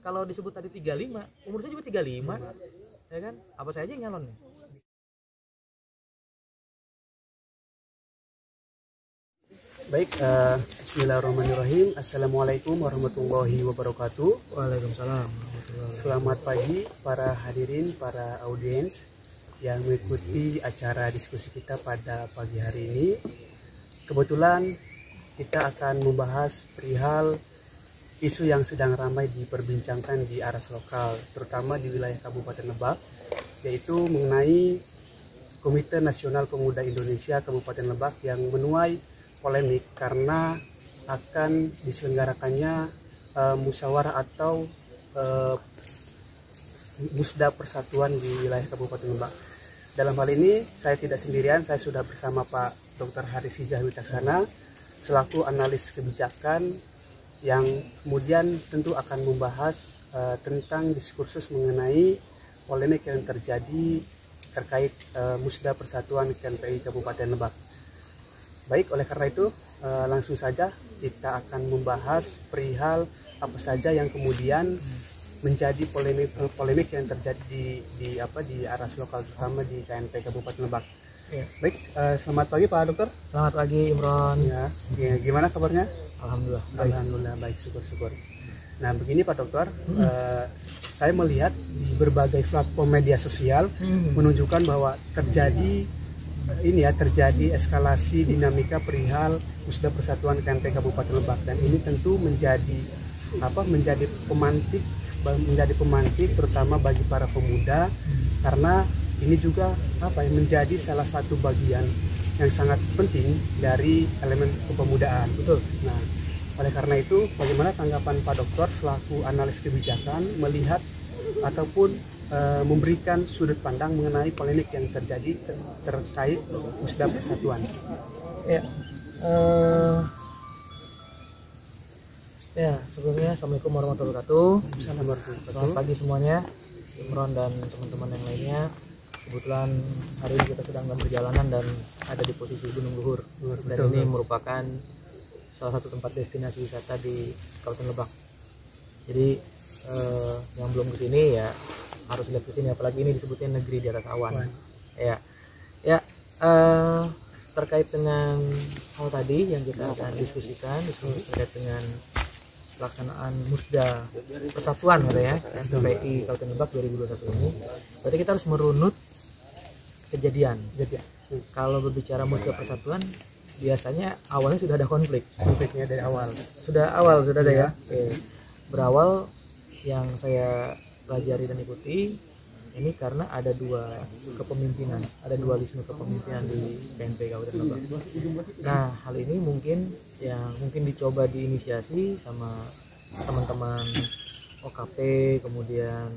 kalau disebut tadi 35, umur saya juga 35, ya kan? Apa saya aja yang nyalon nih? Baik, bismillahirrahmanirrahim. Assalamualaikum warahmatullahi wabarakatuh. Waalaikumsalam. Selamat pagi para hadirin, para audiens yang mengikuti acara diskusi kita pada pagi hari ini. Kebetulan kita akan membahas perihal isu yang sedang ramai diperbincangkan di aras lokal, terutama di wilayah Kabupaten Lebak, yaitu mengenai Komite Nasional Pemuda Indonesia Kabupaten Lebak yang menuai polemik karena akan diselenggarakannya musyawarah atau musda persatuan di wilayah Kabupaten Lebak. Dalam hal ini saya tidak sendirian, saya sudah bersama Pak Dr. Haris Hijah Wicaksana selaku analis kebijakan yang kemudian tentu akan membahas tentang diskursus mengenai polemik yang terjadi terkait musda persatuan KNPI Kabupaten Lebak. Baik, oleh karena itu langsung saja kita akan membahas perihal apa saja yang kemudian menjadi polemik yang terjadi di aras lokal, terutama di KNPI Kabupaten Lebak. Ya. Baik, selamat pagi Pak Dokter. Selamat pagi Imron. Ya, gimana kabarnya? Alhamdulillah. Alhamdulillah baik, syukur-syukur. Nah begini Pak Dokter, saya melihat di berbagai platform media sosial menunjukkan bahwa terjadi eskalasi dinamika perihal musda persatuan KNPI Kabupaten Lebak, dan ini tentu menjadi pemantik terutama bagi para pemuda, karena ini juga menjadi salah satu bagian yang sangat penting dari elemen kepemudaan. Betul. Nah, oleh karena itu bagaimana tanggapan Pak Dokter selaku analis kebijakan melihat ataupun memberikan sudut pandang mengenai polemik yang terjadi terkait musda persatuan? Ya, sebelumnya Assalamualaikum warahmatullahi wabarakatuh. Selamat pagi semuanya, Imron dan teman-teman yang lainnya. Kebetulan hari ini kita sedang dalam perjalanan dan ada di posisi Gunung Luhur, dan ini merupakan salah satu tempat destinasi wisata di Kabupaten Lebak. Jadi yang belum kesini ya harus lihat kesini, apalagi ini disebutnya negeri di atas awan. Terkait dengan hal tadi yang kita akan diskusikan terkait dengan pelaksanaan musda persatuan KNPI Kabupaten Lebak 2021 ini, berarti kita harus merunut kejadian. Kalau berbicara musda persatuan biasanya awalnya sudah ada konfliknya dari awal. Sudah ada ya. Berawal yang saya pelajari dan ikuti ini karena ada dualisme kepemimpinan di KNPI Kabupaten Lebak. Nah, hal ini mungkin dicoba diinisiasi sama teman-teman OKP, kemudian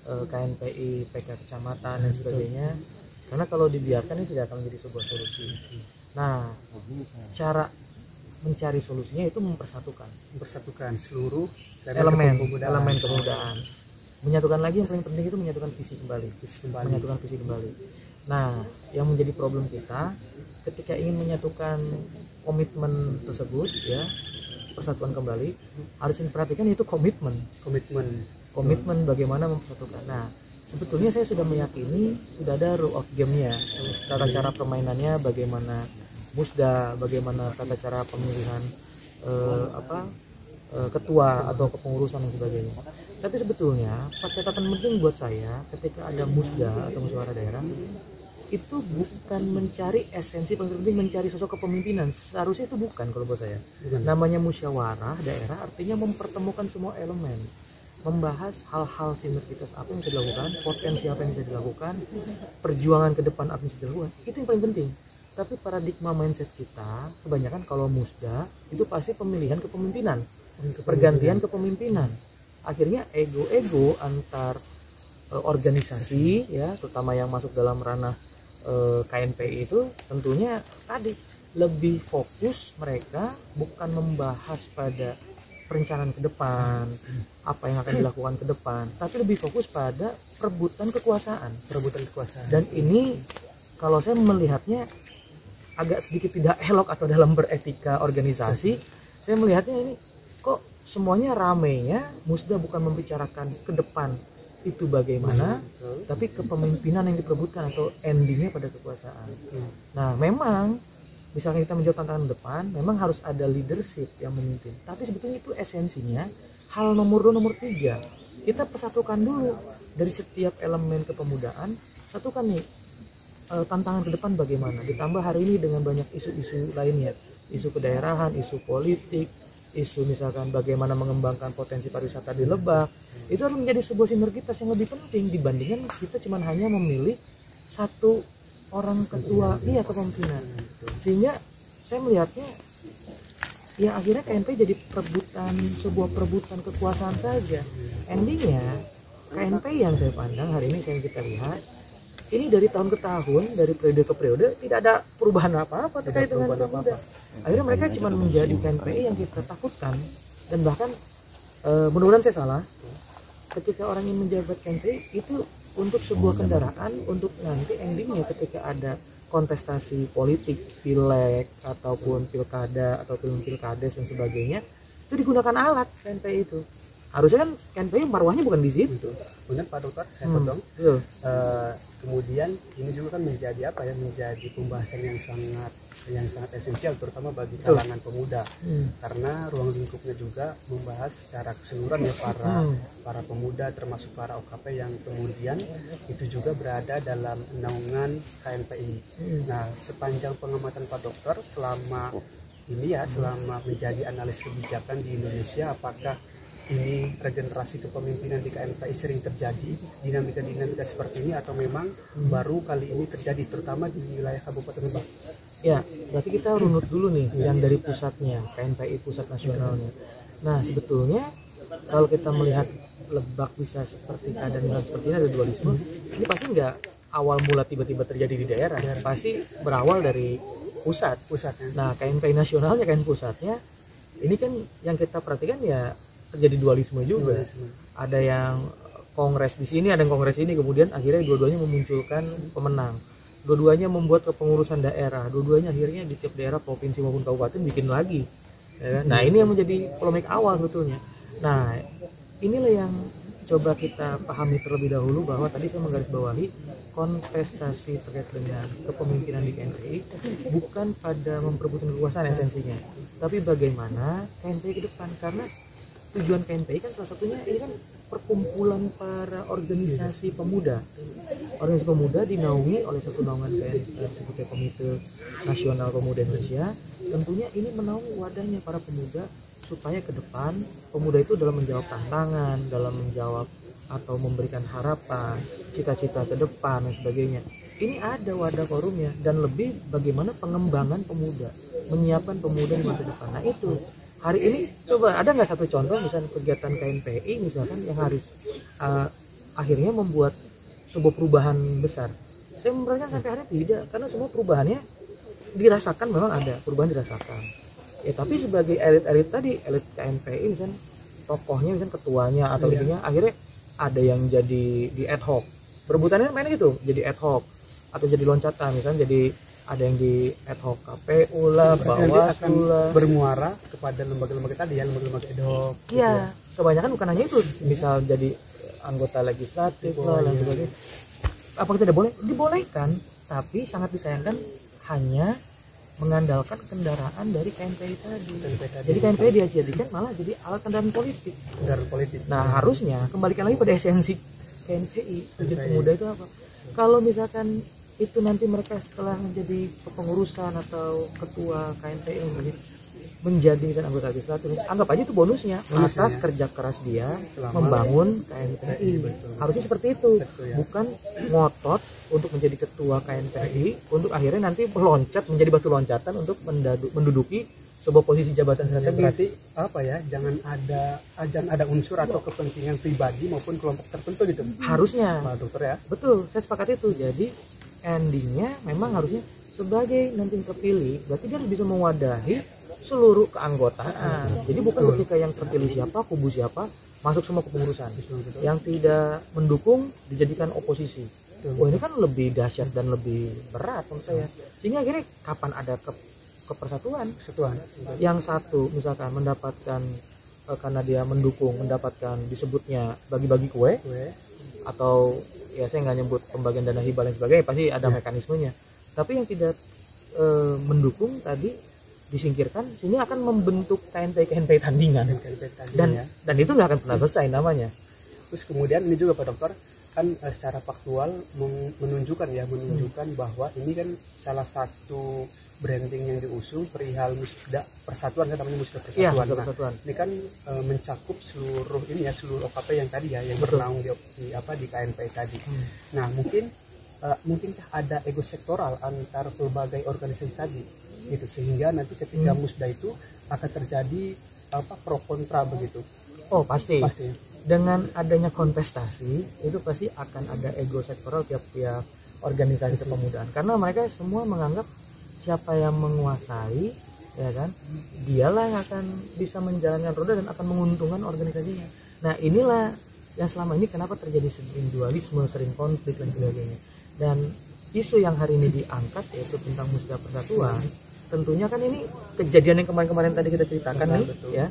KNPI, PK kecamatan dan sebagainya. Karena kalau dibiarkan ini tidak akan menjadi sebuah solusi. Nah, cara mencari solusinya itu mempersatukan seluruh elemen kepemudaan. Menyatukan lagi, yang paling penting itu menyatukan visi kembali. Nah, yang menjadi problem kita ketika ingin menyatukan komitmen tersebut, ya, persatuan kembali, harus diperhatikan itu komitmen bagaimana mempersatukan. Nah, sebetulnya saya sudah meyakini sudah ada rule of game-nya, tata cara permainannya, bagaimana musda, bagaimana tata cara pemilihan ketua atau kepengurusan dan sebagainya. Tapi sebetulnya catatan penting buat saya ketika ada musda atau musyawarah daerah itu bukan mencari esensi, paling penting mencari sosok kepemimpinan. Seharusnya itu bukan kalau buat saya. Namanya musyawarah daerah artinya mempertemukan semua elemen, membahas hal-hal sinergitas apa yang bisa dilakukan, potensi apa yang bisa dilakukan, perjuangan ke depan apa yang bisa dilakukan. Itu yang paling penting. Tapi paradigma mindset kita kebanyakan kalau musda itu pasti pemilihan kepemimpinan, pergantian kepemimpinan. Akhirnya ego-ego antar organisasi, ya, terutama yang masuk dalam ranah KNPI itu tentunya tadi lebih fokus mereka bukan membahas pada perencanaan ke depan, apa yang akan dilakukan ke depan, tapi lebih fokus pada perebutan kekuasaan. Dan ini kalau saya melihatnya agak sedikit tidak elok atau dalam beretika organisasi, saya melihatnya ini kok semuanya ramenya musda bukan membicarakan ke depan itu bagaimana, tapi kepemimpinan yang diperebutkan atau endingnya pada kekuasaan. Nah memang misalnya kita menjawab tantangan depan, memang harus ada leadership yang memimpin. Tapi sebetulnya itu esensinya hal nomor 2, nomor 3. Kita persatukan dulu dari setiap elemen kepemudaan, satukan nih tantangan ke depan bagaimana. Ditambah hari ini dengan banyak isu-isu lainnya, isu kedaerahan, isu politik, isu misalkan bagaimana mengembangkan potensi pariwisata di Lebak, itu harus menjadi sebuah sinergitas yang lebih penting dibandingkan kita cuma hanya memilih satu orang ketua kepemimpinan. Sehingga saya melihatnya ya akhirnya KNP jadi sebuah perebutan kekuasaan saja. Endingnya KNP yang saya pandang hari ini, yang kita lihat ini dari tahun ke tahun, dari periode ke periode tidak ada perubahan apa-apa terkait dengan pemuda. Akhirnya mereka cuma menjadi KNPI yang kita takutkan, dan bahkan mudah-mudahan saya salah, ketika orang yang menjabat KNPI itu untuk sebuah kendaraan untuk nanti endingnya ketika ada kontestasi politik, pileg ataupun pilkada ataupun pilkades dan sebagainya, itu digunakan alat KNPI itu. Harusnya kan KNPI marwahnya bukan di situ. Kemudian Pak Dokter, saya potong. Kemudian ini juga kan menjadi menjadi pembahasan yang sangat esensial terutama bagi kalangan pemuda. Karena ruang lingkupnya juga membahas secara keseluruhan ya para pemuda termasuk para OKP yang kemudian itu juga berada dalam naungan KNPI. Nah, sepanjang pengamatan Pak Dokter selama menjadi analis kebijakan di Indonesia, apakah ini regenerasi kepemimpinan di KNPI sering terjadi dinamika seperti ini atau memang baru kali ini terjadi terutama di wilayah Kabupaten Lebak? Ya, berarti kita runut dulu nih yang dari pusatnya, KNPI pusat nasionalnya. Nah sebetulnya kalau kita melihat Lebak bisa seperti keadaan seperti ini, ada dualisme, ini pasti nggak awal mula tiba-tiba terjadi di daerah, pasti berawal dari pusatnya. Nah KNPI nasionalnya, KNPI pusatnya, ini kan yang kita perhatikan ya terjadi dualisme juga. Ada yang kongres di sini, ada yang kongres ini, kemudian akhirnya dua-duanya memunculkan pemenang. Dua-duanya membuat kepengurusan daerah, dua-duanya akhirnya di tiap daerah, provinsi maupun kabupaten bikin lagi. Ya, nah ini yang menjadi polemik awal sebetulnya. Nah inilah yang coba kita pahami terlebih dahulu, bahwa tadi saya menggarisbawahi kontestasi terkait dengan kepemimpinan di KNPI bukan pada memperebutkan kekuasaan esensinya, tapi bagaimana KNPI ke depan. Karena tujuan KNPI kan salah satunya ini kan perkumpulan para organisasi pemuda. Organisasi pemuda dinaungi oleh satu naungan KNPI sebagai Komite Nasional Pemuda Indonesia. Tentunya ini menaungi wadahnya para pemuda supaya ke depan pemuda itu dalam menjawab tantangan, dalam menjawab atau memberikan harapan, cita-cita ke depan dan sebagainya. Ini ada wadah forumnya, dan lebih bagaimana pengembangan pemuda, menyiapkan pemuda di masa depan. Nah itu hari ini coba ada nggak satu contoh misalnya kegiatan KNPI misalkan yang harus akhirnya membuat sebuah perubahan besar? Saya memperhatikan sampai hari tidak, karena semua perubahannya dirasakan, memang ada perubahan dirasakan. Ya tapi sebagai elit-elit tadi, elit KNPI misalnya tokohnya misalnya ketuanya atau ininya, akhirnya ada yang jadi di ad hoc, berebutannya main gitu, jadi ad hoc atau jadi loncatan, misalnya jadi ada yang di ad hoc KPU lah, Bawaslu lah, bermuara kepada lembaga-lembaga tadi ya, lembaga-lembaga ad hoc. Iya, kebanyakan bukan hanya itu, misal jadi anggota legislatif lah dan sebagainya. Apa tidak boleh? Dibolehkan, tapi sangat disayangkan hanya mengandalkan kendaraan dari KNPI tadi. Jadi KNPI dijadikan malah jadi alat kendaraan politik. Nah harusnya kembalikan lagi pada esensi KNPI. Tujuan pemuda itu apa? Kalau misalkan itu nanti mereka setelah menjadi kepengurusan atau ketua KNPI menjadi anggota legislatif, anggap aja itu bonusnya atas kerja keras dia membangun KNPI. Harusnya seperti itu, bukan ngotot untuk menjadi ketua KNPI untuk akhirnya nanti meloncat menjadi batu loncatan untuk menduduki sebuah posisi jabatan strategis. Berarti apa ya, jangan ada unsur atau kepentingan pribadi maupun kelompok tertentu gitu. Harusnya, Pak Dokter ya. Betul, saya sepakat itu. Jadi endingnya memang harusnya sebagai nanti terpilih, berarti dia bisa mewadahi seluruh keanggotaan. Jadi bukan ketika yang terpilih siapa, kubu siapa, masuk semua kepengurusan. Yang tidak mendukung dijadikan oposisi. Oh ini kan lebih dahsyat dan lebih berat menurut saya. Sehingga akhirnya kapan ada kepersatuan? Yang satu misalkan mendapatkan karena dia mendukung mendapatkan disebutnya bagi-bagi kue, atau ya saya nggak nyebut pembagian dana hibah dan sebagainya, pasti ada mekanismenya. Tapi yang tidak mendukung tadi disingkirkan, sini akan membentuk KNPI tandingan, dan itu nggak akan pernah selesai namanya. Terus kemudian ini juga Pak Dokter kan secara faktual menunjukkan bahwa ini kan salah satu branding yang diusung perihal musda persatuan, kan namanya musda persatuan. Ya, nah, persatuan. ini kan mencakup seluruh ini ya, seluruh OKP yang tadi ya, yang bernaung di KNPI tadi. Nah, mungkinkah ada ego sektoral antar berbagai organisasi tadi gitu, sehingga nanti ketika musda itu akan terjadi pro kontra begitu? Oh, pasti. Dengan adanya kontestasi itu pasti akan ada ego sektoral tiap-tiap organisasi kepemudaan, karena mereka semua menganggap siapa yang menguasai, ya kan, dialah yang akan bisa menjalankan roda dan akan menguntungkan organisasinya. Nah, inilah yang selama ini kenapa terjadi sering dualisme, sering konflik dan sebagainya. Dan isu yang hari ini diangkat yaitu tentang musda persatuan, tentunya kan ini kejadian yang kemarin-kemarin tadi kita ceritakan nih, ya.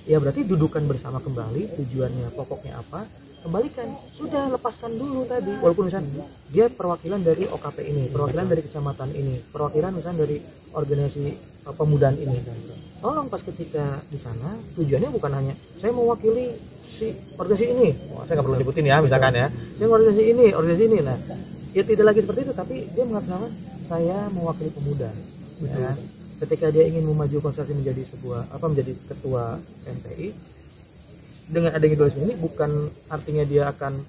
Ya berarti dudukan bersama kembali, tujuannya pokoknya apa, kembalikan, sudah lepaskan dulu tadi, walaupun misalnya dia perwakilan dari OKP ini, perwakilan dari kecamatan ini, perwakilan misalnya dari organisasi pemudaan ini, tolong pas ketika di sana tujuannya bukan hanya saya mewakili si organisasi ini, saya nggak perlu nyebutin ya misalkan ya, saya organisasi ini, nah ya tidak lagi seperti itu, tapi dia mengatakan saya mewakili pemuda, ya. Ketika dia ingin memajukan konstruksi menjadi menjadi ketua KNPI, dengan adanya dualisme ini bukan artinya dia akan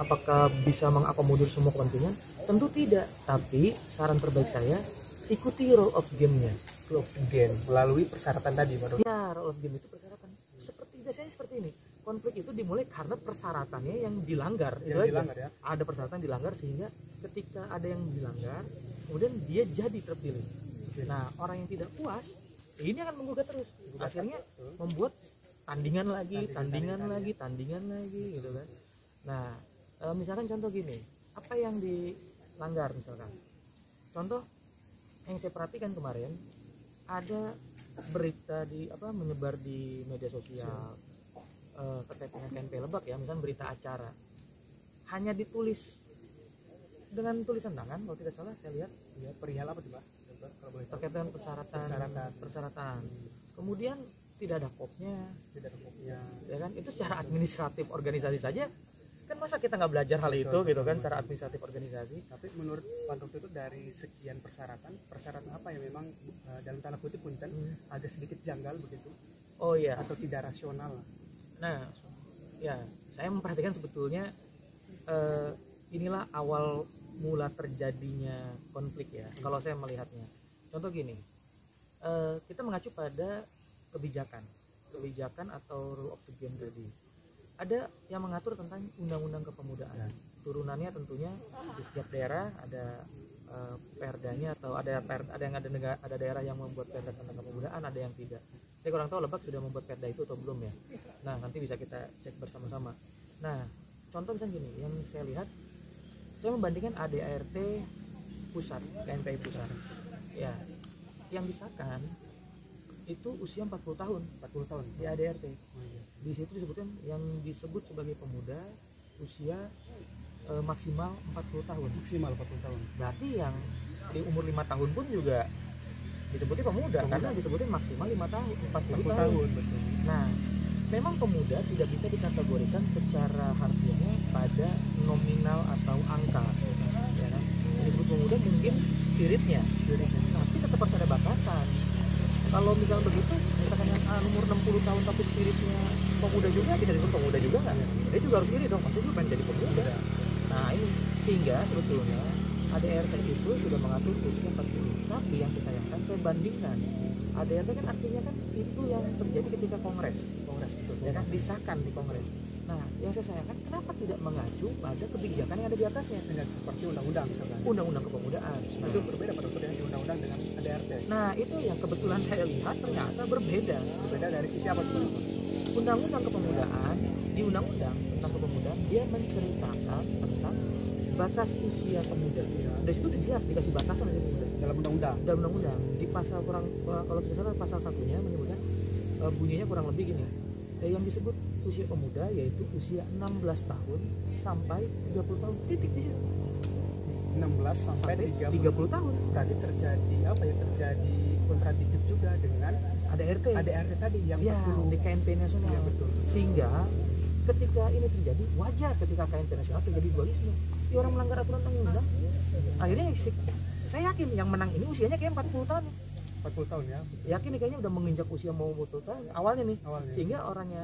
apakah bisa mengakomodir semua kepentingan, tentu tidak, tapi saran terbaik saya ikuti rule of game-nya, melalui persyaratan tadi, Pak Dokter. Ya, rule of game itu persyaratan. Biasanya seperti ini. Konflik itu dimulai karena persyaratannya yang dilanggar. Ya. Ada persyaratan dilanggar, sehingga ketika ada yang dilanggar, kemudian dia jadi terpilih. Nah, orang yang tidak puas ini akan menggugat terus, akhirnya membuat tandingan lagi gitu kan. Nah, misalkan contoh gini, apa yang dilanggar misalkan, contoh yang saya perhatikan kemarin ada berita menyebar di media sosial terkait dengan KNPI Lebak ya, misalkan berita acara hanya ditulis dengan tulisan tangan kalau tidak salah, saya lihat ya, perihal apa coba terkait dengan persyaratan. Kemudian tidak ada kopnya, ya kan, itu secara administratif organisasi saja kan, masa kita nggak belajar hal itu gitu kan, secara administratif organisasi. Tapi menurut Pak Dokter itu dari sekian persyaratan apa yang memang dalam tanda kutip punten agak sedikit janggal begitu? Oh iya, atau tidak rasional? Nah ya, saya memperhatikan sebetulnya inilah awal mula terjadinya konflik ya, kalau saya melihatnya. Contoh gini, kita mengacu pada kebijakan atau rule of the game tadi. Ada yang mengatur tentang undang-undang kepemudaan. Turunannya tentunya di setiap daerah ada perdanya, atau ada daerah yang membuat perda tentang kepemudaan, ada yang tidak. Saya kurang tahu Lebak sudah membuat perda itu atau belum ya. Nah, nanti bisa kita cek bersama-sama. Nah, contoh misalnya gini, yang saya lihat, saya membandingkan ADART pusat, KNPI pusat. Ya, yang disahkan itu usia 40 tahun di ADART. Di situ disebutkan yang disebut sebagai pemuda usia maksimal 40 tahun. Berarti yang di umur 5 tahun pun juga disebutnya pemuda. Karena disebutnya maksimal 40 tahun. Betul. Nah, memang pemuda tidak bisa dikategorikan secara harfiahnya pada nominal atau angka, ya kan? Yang disebut pemuda mungkin spiritnya, tapi tetap harus ada batasan. Kalau misalnya begitu, misalkan yang umur 60 tahun tapi spiritnya pemuda juga, bisa disebut pemuda juga kan? Dia juga harus ini dong, maksudnya pengen jadi pemuda. Nah ini, sehingga sebetulnya ADART itu sudah mengatur usia 40. Tapi yang saya sayangkan, saya bandingkan, ADART kan artinya kan itu yang terjadi ketika kongres betul, ya kan, disahkan di kongres. Nah, yang saya sayangkan, kenapa tidak mengacu pada kebijakan yang ada di atasnya, dengan seperti undang-undang misalkan, undang-undang kepemudaan. Nah, itu berbeda pada di undang-undang dengan ADART. Nah, itu yang kebetulan saya lihat ternyata berbeda dari sisi apa tuh? Undang-undang kepemudaan, di undang-undang tentang kepemudaan dia menceritakan tentang batas usia pemuda. Dari situ jelas dikasih batasan dari pemuda dalam undang-undang. Di pasal kalau tidak salah pasal 1-nya menyebutkan bunyinya kurang lebih gini. Yang disebut usia pemuda yaitu usia 16 tahun sampai 30 tahun. Titik di situ. 16 sampai 30 tahun. Tadi terjadi apa ya? Terjadi kontradiktif juga dengan ADRT. ADRT tadi yang ya, 40 di KNP nasional. Ya, betul. Sehingga ketika ini terjadi, wajar ketika KNP nasional terjadi dualisme. Si orang melanggar aturan undang-undang. Akhirnya saya yakin yang menang ini usianya kayak 40 tahun. 40 tahun ya. Yakin nih kayaknya udah menginjak usia mau 40 tahun awalnya nih. Awalnya. Sehingga orangnya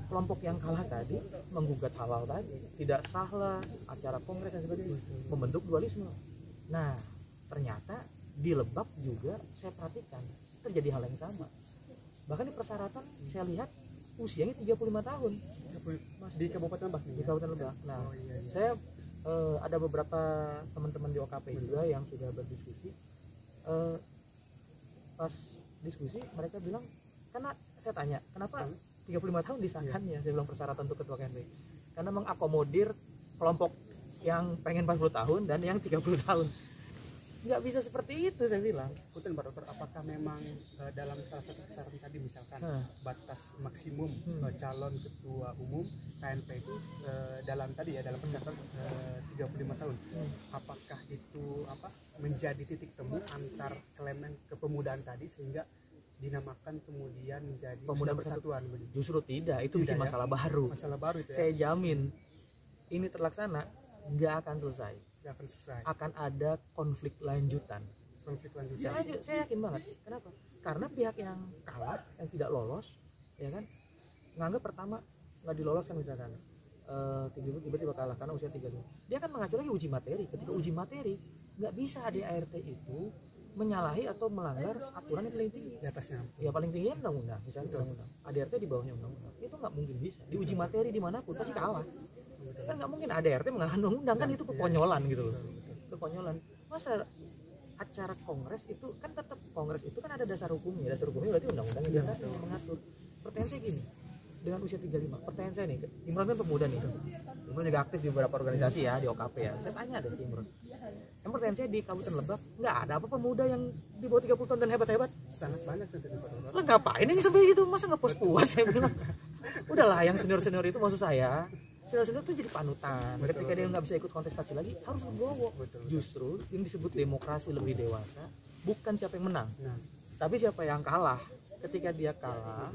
kelompok yang kalah tadi menggugat halal tadi, tidak sah lah acara kongres dan sebagainya, membentuk dualisme. Nah, ternyata di Lebak juga saya perhatikan terjadi hal yang sama. Bahkan di persyaratan saya lihat usianya 35 tahun Di Kabupaten Lebak. di Kabupaten Lebak. Nah, saya ada beberapa teman-teman di OKP juga yang sudah berdiskusi. Pas diskusi mereka bilang, karena saya tanya kenapa 35 tahun disahkannya, saya bilang persyaratan untuk ketua KNP karena mengakomodir kelompok yang pengen 40 tahun dan yang 30 tahun. Nggak bisa seperti itu, saya bilang. Punten Pak Dokter, apakah memang dalam salah satu persyaratan tadi misalkan batas maksimum calon ketua umum KNP itu dalam tadi ya, dalam persyaratan 35 tahun. Apakah itu menjadi titik temu antar elemen kepemudaan tadi sehingga dinamakan kemudian menjadi Pemuda Persatuan? Justru tidak, itu bikin masalah baru. Masalah baru itu ya. Saya jamin ini terlaksana nggak akan selesai. Nggak akan selesai. Akan ada konflik lanjutan. Saya yakin banget. Kenapa? Karena pihak yang kalah, yang tidak lolos, ya kan, nganggap pertama nggak diloloskan misalkan, tiba-tiba kalah karena usia 35. Dia akan mengacu lagi uji materi. Ketika uji materi, nggak bisa ADART itu menyalahi atau melanggar aturan yang paling tinggi. Di atasnya. Ya paling tingginya undang-undang, misalnya undang-undang. ADART di bawahnya undang-undang. Itu nggak mungkin bisa. Di uji materi dimanapun pasti kalah. Kan nggak mungkin ADART mengalahkan undang-undang, kan itu kekonyolan gitu loh. Kekonyolan. Masa acara kongres itu kan tetap kongres itu kan ada dasar hukumnya berarti undang-undang yang mengatur. Pertanyaan saya gini, dengan usia 35, pertanyaan saya nih, Imron kan pemuda nih, Imron juga aktif di beberapa organisasi ya, di OKP ya. Saya tanya deh Imron, yang pertanyaan saya di Kabupaten Lebak nggak ada apa pemuda yang di bawah 30 tahun dan hebat-hebat? Sangat banyak tuh Pak Dokter. Lah ngapain ini sampai gitu, masa nggak puas-puas? Saya bilang udahlah, yang senior-senior itu maksud saya senior-senior itu jadi panutan. Ketika dia nggak bisa ikut kontestasi lagi harus legowo. Justru yang disebut demokrasi lebih dewasa bukan siapa yang menang, tapi siapa yang kalah. Ketika dia kalah,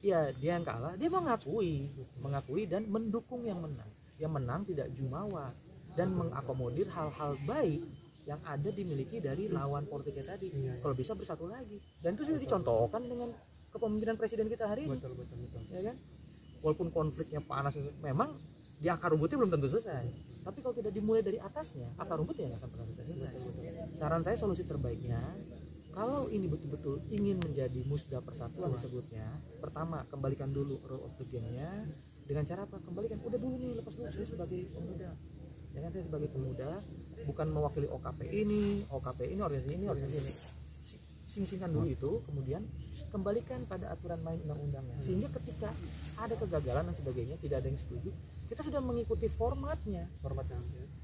ya dia yang kalah, dia mengakui dan mendukung yang menang. Yang menang tidak jumawa dan mengakomodir hal-hal baik yang ada dimiliki dari lawan politiknya tadi. Kalau bisa bersatu lagi, dan itu sudah dicontohkan dengan kepemimpinan presiden kita hari ini. Betul. Ya kan? Walaupun konfliknya panas, memang di akar rumputnya belum tentu selesai. Tapi kalau tidak dimulai dari atasnya, akar rumputnya nggak akan pernah selesai. Saran saya, solusi terbaiknya, kalau ini betul-betul ingin menjadi musda persatuan disebutnya, pertama kembalikan dulu rule of the game-nya. Dengan cara apa? Kembalikan, udah dulu nih, lepas dulu saya sebagai pemuda. Jangan saya sebagai pemuda, bukan mewakili OKP ini, organisasi ini. Sing-singkan dulu itu, kemudian kembalikan pada aturan main undang-undangnya, sehingga ketika ada kegagalan dan sebagainya, tidak ada yang setuju, kita sudah mengikuti formatnya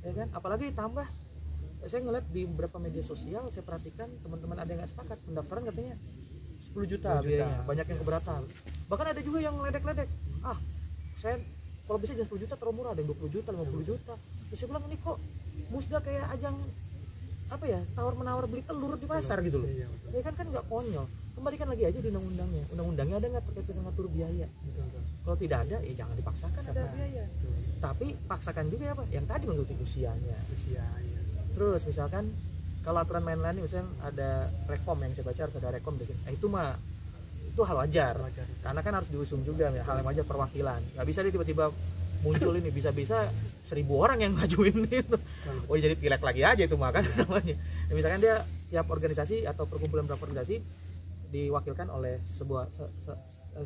ya kan. Apalagi tambah, saya ngeliat di beberapa media sosial, saya perhatikan teman-teman ada yang nggak sepakat, pendaftaran katanya 10 juta biayanya, banyak yang keberatan. Bahkan ada juga yang ledek-ledek, saya kalau bisa jangan 10 juta, terlalu murah, ada yang 20 juta, 50 juta. Terus saya bilang, ini kok musda kayak ajang tawar-menawar beli telur di pasar gitu loh. Ya kan nggak konyol. Kembalikan lagi aja di undang-undangnya ada nggak terkait dengan ngatur biaya? Kalau tidak ada, ya jangan dipaksakan ada biaya. Tapi paksakan juga apa? Yang tadi mengikuti usianya. Terus misalkan kalau aturan main lain, misalnya ada rekom yang saya baca, harus ada rekom di sini. Itu hal wajar. Karena kan harus diusung juga, hal yang wajar, perwakilan. Nggak bisa dia tiba-tiba muncul ini, bisa-bisa 1000 orang yang ngajuin itu. Oh, jadi pilek lagi aja itu mah kan namanya. Ya, misalkan dia tiap organisasi atau perkumpulan beberapa organisasi diwakilkan oleh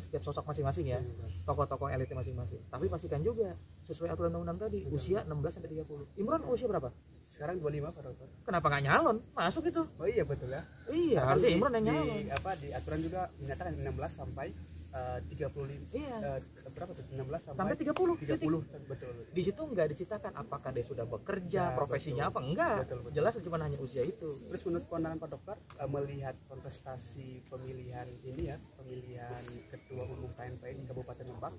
setiap sosok masing-masing ya, tokoh-tokoh elitnya masing-masing. Tapi pastikan juga sesuai aturan undang-undang tadi, usia 16 sampai 30. Imron usia berapa? Sekarang 25 Pak Dokter. Kenapa nggak nyalon? Masuk itu. Oh iya betul ya. Iya, harusnya Imron yang nyalon. Di aturan juga menyatakan 16 sampai 35 Iya. berapa tuh 16 Sampai 30 titik. 30 betul. Di situ nggak diceritakan apakah dia sudah bekerja, Ya, profesinya betul. apa, enggak. Betul. Jelas cuma hanya usia itu. Terus menurut pandangan Pak Dokter, melihat kontestasi pemilihan ini ya, pemilihan Ketua Umum KNPI di Kabupaten Lebak,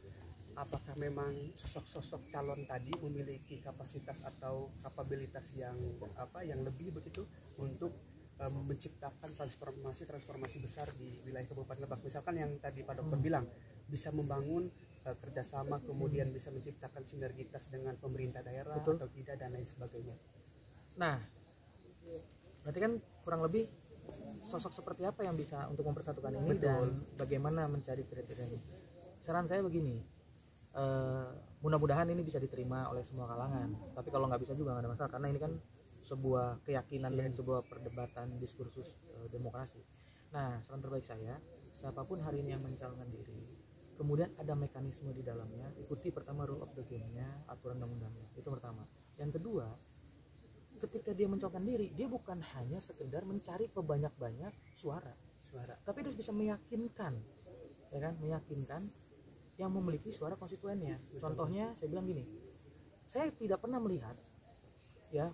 apakah memang sosok-sosok calon tadi memiliki kapasitas atau kapabilitas yang lebih begitu untuk menciptakan transformasi besar di wilayah Kabupaten Lebak? Misalkan yang tadi Pak Dokter bilang, bisa membangun kerjasama, kemudian bisa menciptakan sinergitas dengan pemerintah daerah. Betul. Atau tidak, dan lain sebagainya. Nah, berarti kan kurang lebih sosok seperti apa yang bisa untuk mempersatukan ini. Betul. Dan bagaimana mencari kriterianya. Saran saya begini, mudah-mudahan ini bisa diterima oleh semua kalangan, tapi kalau nggak bisa juga nggak ada masalah, karena ini kan sebuah keyakinan dan sebuah perdebatan diskursus demokrasi. Nah, saran terbaik saya, siapapun hari ini yang mencalonkan diri, kemudian ada mekanisme di dalamnya, ikuti pertama rule of the game-nya, aturan undang-undangnya, itu pertama. Yang kedua, ketika dia mencalonkan diri, dia bukan hanya sekedar mencari kebanyak-banyak suara, tapi dia bisa meyakinkan, ya kan, meyakinkan yang memiliki suara konstituennya. Contohnya, saya bilang gini, saya tidak pernah melihat, ya,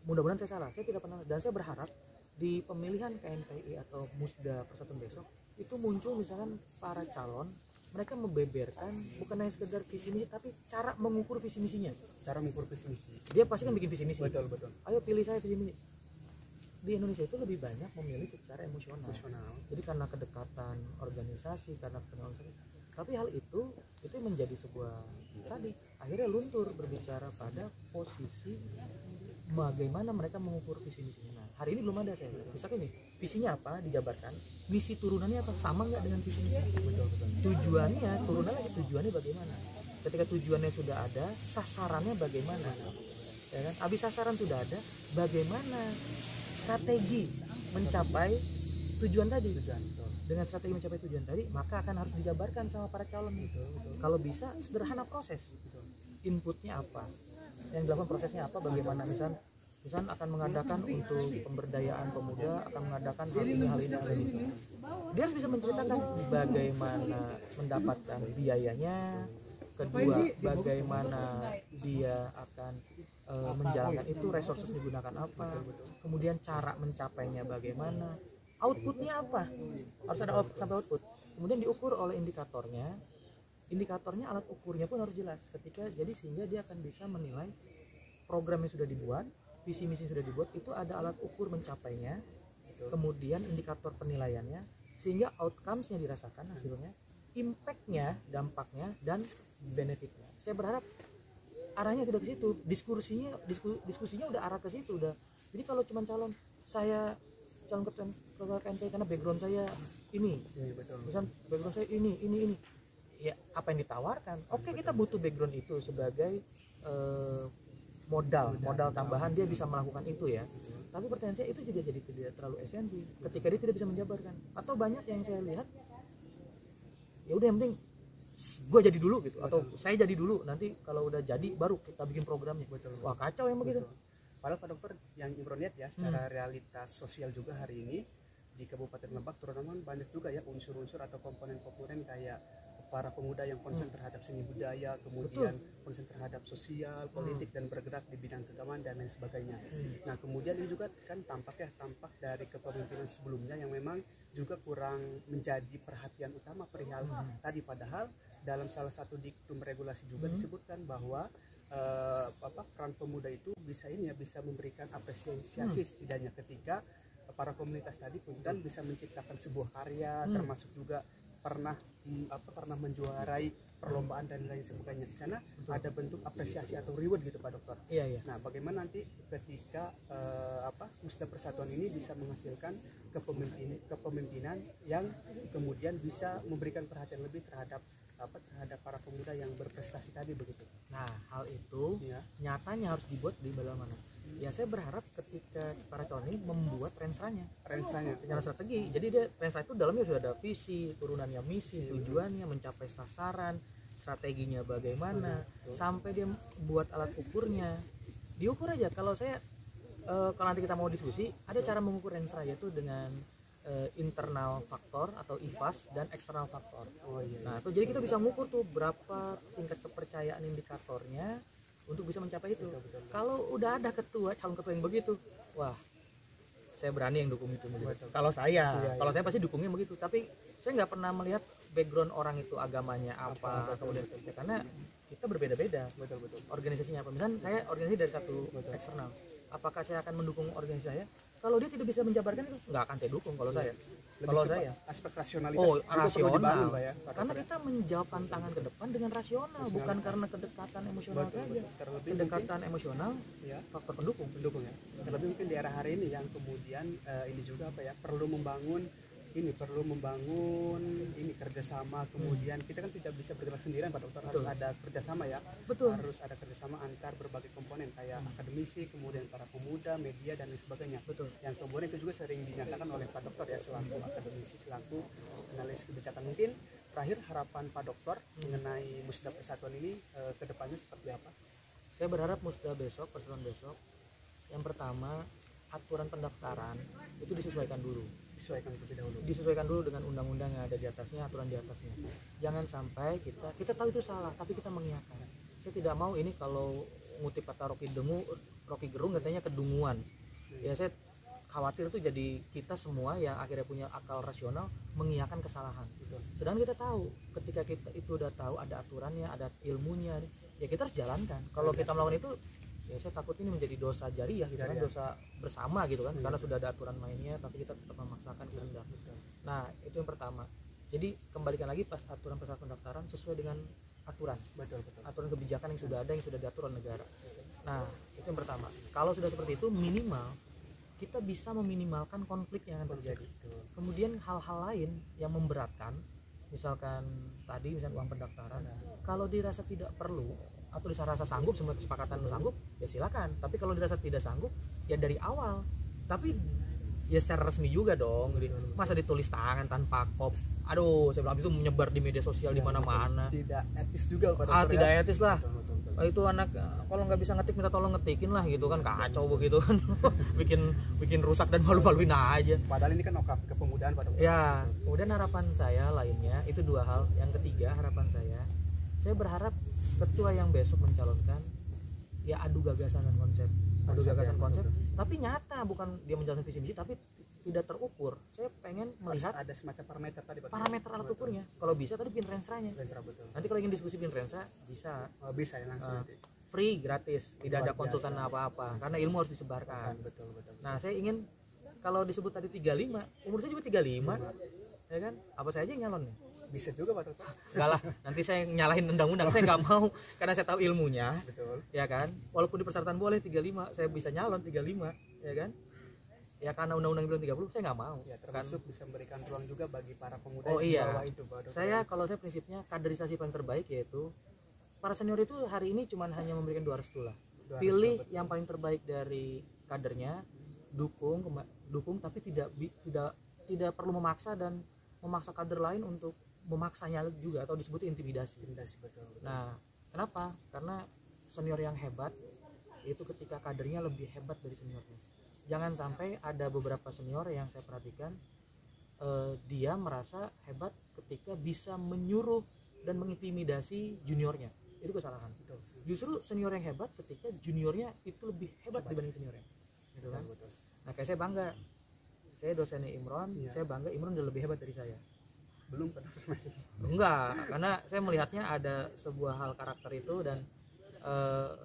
mudah-mudahan saya salah, saya tidak pernah, dan saya berharap di pemilihan KNPI atau Musda Persatuan besok itu muncul misalkan para calon, mereka membeberkan bukan hanya sekedar visi misi, tapi cara mengukur visi misinya. Dia pasti kan bikin visi misi. Betul. Ayo pilih saya visi misi. Di Indonesia itu lebih banyak memilih secara emosional. Jadi karena kedekatan organisasi, karena kepentingan. Tapi hal itu menjadi sebuah tadi akhirnya luntur berbicara pada posisi bagaimana mereka mengukur visi misinya. Nah, hari ini belum ada saya. Misalkan ini visinya apa dijabarkan, misi turunannya apa, sama nggak dengan visi misi? Betul. Tujuannya, turunannya tujuannya bagaimana? Ketika tujuannya sudah ada, sasarannya bagaimana? Ya kan? Habis sasaran sudah ada, bagaimana strategi mencapai tujuan tadi? Dengan strategi mencapai tujuan tadi, maka akan harus dijabarkan sama para calon itu. Kalau bisa sederhana proses, inputnya apa, yang dilakukan prosesnya apa, bagaimana, misal akan mengadakan untuk pemberdayaan pemuda, akan mengadakan hal ini. Dia harus bisa menceritakan bagaimana mendapatkan biayanya, kedua bagaimana dia akan menjalankan itu, resources digunakan apa, kemudian cara mencapainya bagaimana, outputnya apa, harus ada sampai output, kemudian diukur oleh indikatornya, alat ukurnya pun harus jelas jadi sehingga dia akan bisa menilai program yang sudah dibuat, visi misi sudah dibuat, itu ada alat ukur mencapainya, kemudian indikator penilaiannya, sehingga outcomes-nya dirasakan, hasilnya, impact-nya, dampaknya, dan benefit-nya. Saya berharap arahnya sudah ke situ, diskusinya udah arah ke situ udah. Jadi kalau cuma calon ketua KNPI karena background saya ini, misal background saya ini, ya apa yang ditawarkan? Oke, kita butuh background itu sebagai modal tambahan, dia bisa melakukan itu ya. Tapi pertanyaan saya, itu juga jadi tidak terlalu esensi ketika dia tidak bisa menjabarkan. Atau banyak yang saya lihat, ya udah yang penting gue jadi dulu gitu, atau saya jadi dulu, nanti kalau udah jadi baru kita bikin programnya. Wah, kacau yang begitu. Padahal Pak Dokter, yang Imron lihat ya, secara realitas sosial juga hari ini di Kabupaten Lebak terutama banyak juga ya unsur-unsur atau komponen-komponen kayak para pemuda yang konsen terhadap seni budaya, kemudian konsen terhadap sosial, politik, dan bergerak di bidang keagamaan dan lain sebagainya. Nah, kemudian ini juga kan tampak dari kepemimpinan sebelumnya yang memang juga kurang menjadi perhatian utama perihal tadi, padahal dalam salah satu diktum regulasi juga disebutkan bahwa peran pemuda itu bisa memberikan apresiasi setidaknya ketika para komunitas tadi pun kan bisa menciptakan sebuah karya, termasuk juga pernah menjuarai perlombaan dan lain sebagainya. Di sana ada bentuk apresiasi atau reward gitu Pak Dokter. Iya. Nah, bagaimana nanti ketika Musda Persatuan ini bisa menghasilkan kepemimpinan yang kemudian bisa memberikan perhatian lebih terhadap para pemuda yang berprestasi tadi begitu. Nah, hal itu nyatanya harus dibuat di mana? Ya, saya berharap ketika para calon ini membuat rensranya secara strategi. Jadi dia rensra itu dalamnya sudah ada visi, turunannya misi, tujuannya, mencapai sasaran, strateginya bagaimana, sampai dia buat alat ukurnya. Diukur aja. Kalau nanti kita mau diskusi, ada cara mengukur rensra, yaitu dengan internal faktor atau IFAS dan eksternal faktor. Oh iya. Nah, itu jadi kita bisa mengukur tuh berapa tingkat kepercayaan indikatornya untuk bisa mencapai itu. Betul. Kalau udah ada calon ketua yang begitu, wah, saya berani yang dukung itu. Betul. Kalau saya, Iya. kalau saya pasti dukungnya begitu. Tapi saya nggak pernah melihat background orang itu agamanya apa, kemudian karena kita berbeda-beda. Betul. Organisasinya apa? Misalnya saya organisasi dari satu eksternal. Apakah saya akan mendukung organisasi saya? Kalau dia tidak bisa menjabarkan itu, nggak akan saya dukung. Kalau saya, kalau saya, aspek rasionalitas oh juga perlu rasional, dibangun, Pak ya. karena kita menjawab tantangan ke depan dengan rasional, bukan karena kedekatan emosional saja. Terlebih Kedekatan emosional, ya, faktor pendukung. ya. Terlebih mungkin di era hari ini yang kemudian ini juga apa ya, perlu membangun kerjasama. Kemudian kita kan tidak bisa bergerak sendirian, Pak Dokter. Harus ada kerjasama ya. Betul. Harus ada kerjasama antar berbagai komponen kayak akademisi, kemudian para pemuda, media dan lain sebagainya. Betul. Yang kemudian itu juga sering dinyatakan oleh Pak Dokter ya, selaku akademisi, selaku analis kebijakan. Mungkin terakhir harapan Pak Dokter mengenai Musda Persatuan ini ke depannya seperti apa? Saya berharap Musda besok, Persatuan besok, yang pertama aturan pendaftaran itu disesuaikan dulu. Disesuaikan dulu dengan undang-undang yang ada di atasnya, aturan di atasnya. Jangan sampai kita tahu itu salah, tapi kita mengiyakan. Saya tidak mau ini, kalau ngutip kata Rocky Gerung katanya kedunguan. Ya saya khawatir itu jadi kita semua yang akhirnya punya akal rasional mengiyakan kesalahan. Sedangkan kita tahu, ketika kita itu udah tahu ada aturannya, ada ilmunya, ya kita harus jalankan. Kalau kita melakukan itu, ya saya takut ini menjadi dosa jariah gitu kan, dosa bersama gitu kan, karena sudah ada aturan mainnya tapi kita tetap memaksakan kehendak. Nah, itu yang pertama. Jadi kembalikan lagi pas aturan pesawat pendaftaran sesuai dengan aturan. Aturan kebijakan yang sudah ada, yang sudah diatur oleh negara. Nah, itu yang pertama. Kalau sudah seperti itu, minimal kita bisa meminimalkan konflik yang akan terjadi. Kemudian hal-hal lain yang memberatkan, misalkan tadi misalkan uang pendaftaran, kalau dirasa tidak perlu atau dirasa sanggup, semua kesepakatan sanggup, ya silakan. Tapi kalau dirasa tidak sanggup, ya dari awal. Tapi ya secara resmi juga dong. Masa ditulis tangan tanpa kop? Aduh, saya bilang itu menyebar di media sosial di mana-mana. Tidak etis juga, Pak Dokter. Tidak etis lah. Itu anak kalau nggak bisa ngetik minta tolong ngetikin lah gitu kan, kacau begitu kan. bikin rusak dan malu-maluin aja. Padahal ini kan okap kepemudaan, Pak Dokter. Ya, kemudian harapan saya lainnya itu dua hal. Yang ketiga, harapan saya berharap ketua yang besok mencalonkan ya adu gagasan dan konsep, tapi nyata, bukan dia menjalankan visi misi tapi tidak terukur. Saya pengen melihat ada semacam parameter tadi, Pak. Parameter alat ukurnya. Kalau bisa tadi pin rensanya. Nanti kalau ingin diskusi pin rensa bisa. Bisa ya langsung nanti. Free, gratis, tidak ada konsultan apa-apa karena ilmu harus disebarkan. Betul. Nah, saya ingin kalau disebut tadi 35, umur saya juga 35. Ya kan? Apa saya aja yang nyalon nih? Bisa juga, Pak Dokter. Enggak lah, nanti saya nyalahin undang-undang. Saya nggak mau, karena saya tahu ilmunya. Betul. Ya kan? Walaupun di persyaratan boleh 35, saya bisa nyalon 35, ya kan? Ya karena undang-undang bilang 30, saya nggak mau. Ya, termasuk bisa memberikan ruang juga bagi para pemuda yang di bawah itu, Pak Dokter. Kalau saya prinsipnya kaderisasi paling terbaik, yaitu para senior itu hari ini cuma hanya memberikan 2 restu lah. Pilih yang paling terbaik dari kadernya, dukung tapi tidak perlu memaksa dan memaksa kader lain untuk memaksanya juga, atau disebut intimidasi. Betul. Nah, kenapa? Karena senior yang hebat itu ketika kadernya lebih hebat dari seniornya. Jangan sampai ada beberapa senior yang saya perhatikan dia merasa hebat ketika bisa menyuruh dan mengintimidasi juniornya. Itu kesalahan. Betul. Justru senior yang hebat ketika juniornya itu lebih hebat dibanding seniornya. Gitu kan? Betul. Nah, kayak saya bangga. Saya dosennya Imron, saya bangga Imron udah lebih hebat dari saya. Belum, Pak Dokter. Enggak, karena saya melihatnya ada sebuah hal karakter itu, dan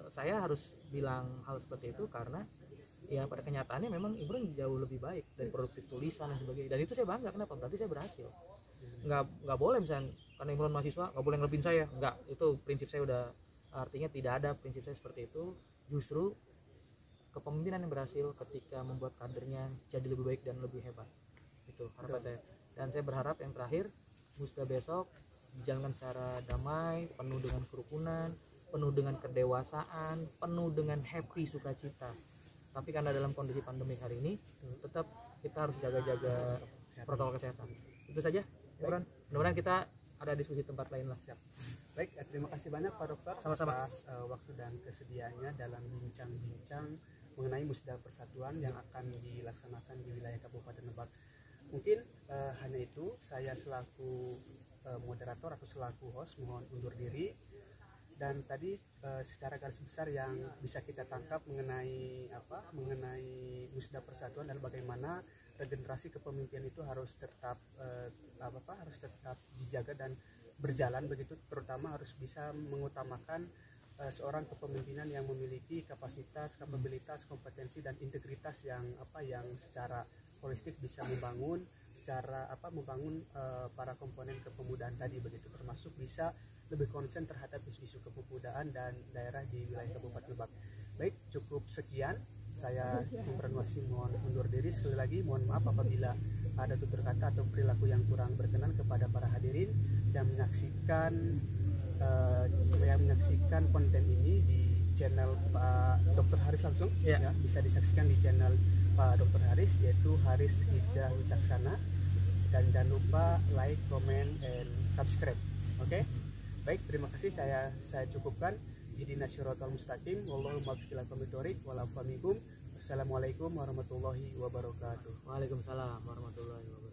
saya harus bilang hal seperti itu karena ya pada kenyataannya memang Imron jauh lebih baik dari produktif tulisan dan sebagainya, dan itu saya bangga. Kenapa? Berarti saya berhasil. Nggak boleh misalnya karena Imron mahasiswa nggak boleh ngelebihin saya, nggak. Itu prinsip saya udah, artinya tidak ada prinsip saya seperti itu. Justru kepemimpinan yang berhasil ketika membuat kadernya jadi lebih baik dan lebih hebat. Itu harapan saya. Dan saya berharap yang terakhir, Musda besok dijalankan secara damai, penuh dengan kerukunan, penuh dengan kedewasaan, penuh dengan happy, sukacita. Tapi karena dalam kondisi pandemi hari ini, tetap kita harus jaga-jaga protokol kesehatan. Itu saja, mudah-mudahan kita ada diskusi tempat lain lah. Siap. Baik, terima kasih banyak Pak Dokter atas waktu dan kesediaannya dalam bincang-bincang mengenai Musda Persatuan yang akan dilaksanakan di wilayah Kabupaten Lebak. Mungkin hanya itu, saya selaku moderator atau selaku host mohon undur diri. Dan tadi secara garis besar yang bisa kita tangkap mengenai Musda Persatuan dan bagaimana regenerasi kepemimpinan itu harus tetap dijaga dan berjalan begitu, terutama harus bisa mengutamakan seorang kepemimpinan yang memiliki kapasitas, kapabilitas, kompetensi dan integritas yang secara holistik bisa membangun para komponen kepemudaan tadi begitu, termasuk bisa lebih konsen terhadap isu-isu kepemudaan dan daerah di wilayah Kabupaten Lebak. Baik, cukup sekian. Saya Imran mohon undur diri. Sekali lagi mohon maaf apabila ada tutur kata atau perilaku yang kurang berkenan kepada para hadirin yang menyaksikan konten ini di channel Pak Dr. Haris langsung. Ya, bisa disaksikan di channel Pak Dr. Haris, yaitu Haris Hijah Wicaksana. Dan jangan lupa like, comment, and subscribe. Oke? Baik, terima kasih. Saya cukupkan. Ihdina Shiratal Mustaqim. Wallahu muwaffiq ila aqwamit thoriq. Wassalamualaikum warahmatullahi wabarakatuh. Waalaikumsalam warahmatullahi wabarakatuh.